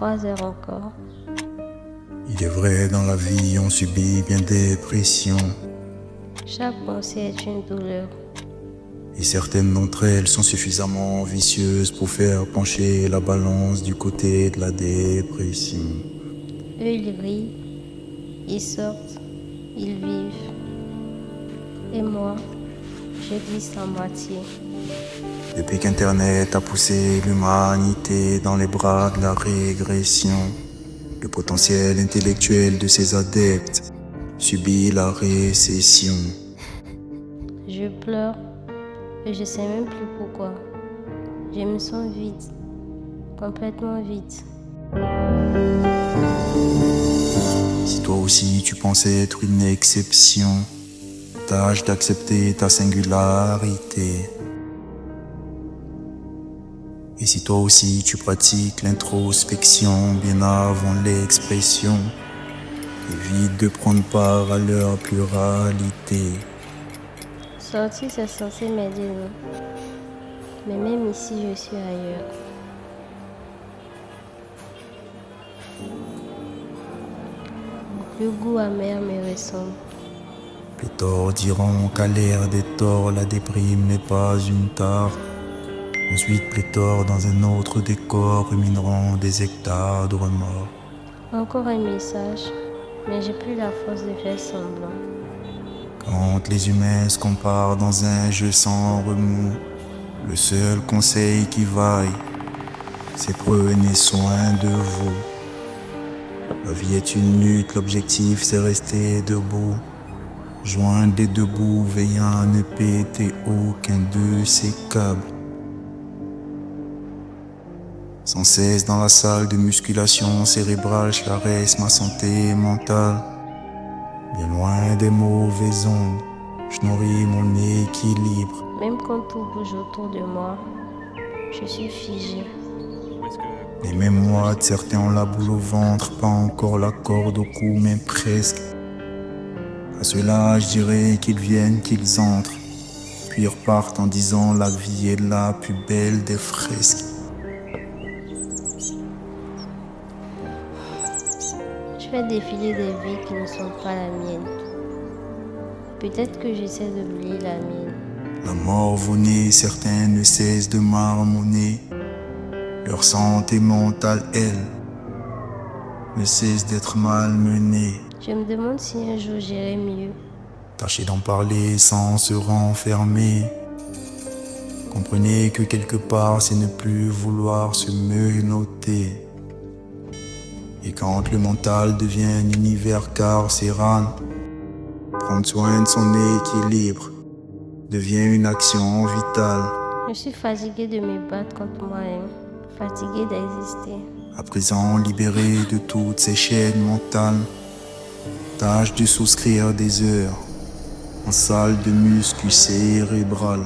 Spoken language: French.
3 heures encore. Il est vrai, dans la vie, on subit bien des pressions. Chaque pensée est une douleur. Et certaines d'entre elles sont suffisamment vicieuses pour faire pencher la balance du côté de la dépression. Eux, ils rient, ils sortent, ils vivent. Et moi, je glisse à moitié. Depuis qu'Internet a poussé l'humanité dans les bras de la régression, le potentiel intellectuel de ses adeptes subit la récession. Je pleure et je sais même plus pourquoi. Je me sens vide, complètement vide. Si toi aussi tu pensais être une exception, tâche d'accepter ta singularité. Et si toi aussi tu pratiques l'introspection bien avant l'expression, évite de prendre part à leur pluralité. Sortir, c'est censé m'aider, non? Mais même ici, je suis ailleurs. Le goût amer me ressemble. Pléthore diront qu'à l'ère des torts, la déprime n'est pas une tare. Ensuite, pléthore dans un autre décor rumineront des hectares de remords. Encore un message, mais j'ai plus la force de faire semblant. Quand les humains se comparent dans un jeu sans remous, le seul conseil qui vaille, c'est prenez soin de vous. La vie est une lutte, l'objectif c'est rester debout. Joindre les deux bouts, veillant à ne péter aucun de ces câbles. Sans cesse dans la salle de musculation cérébrale, je caresse ma santé mentale. Bien loin des mauvaises ondes, je nourris mon équilibre. Même quand tout bouge autour de moi, je suis figée. Les mémoires de certains ont la boule au ventre, pas encore la corde au cou, mais presque. À ceux-là, je dirais qu'ils viennent, qu'ils entrent, puis repartent en disant la vie est la plus belle des fresques. Je fais défiler des vies qui ne sont pas la mienne. Peut-être que j'essaie d'oublier la mienne. La mort venait, certains ne cessent de marmonner. Leur santé mentale, elle, ne cesse d'être malmenée. Je me demande si un jour j'irai mieux. Tâchez d'en parler sans se renfermer. Comprenez que quelque part, c'est ne plus vouloir se menotter. Et quand le mental devient un univers carcéral, prendre soin de son équilibre devient une action vitale. Je suis fatiguée de me battre contre moi-même, fatiguée d'exister. À présent, libéré de toutes ces chaînes mentales, tâche de souscrire des heures en salle de muscu cérébral.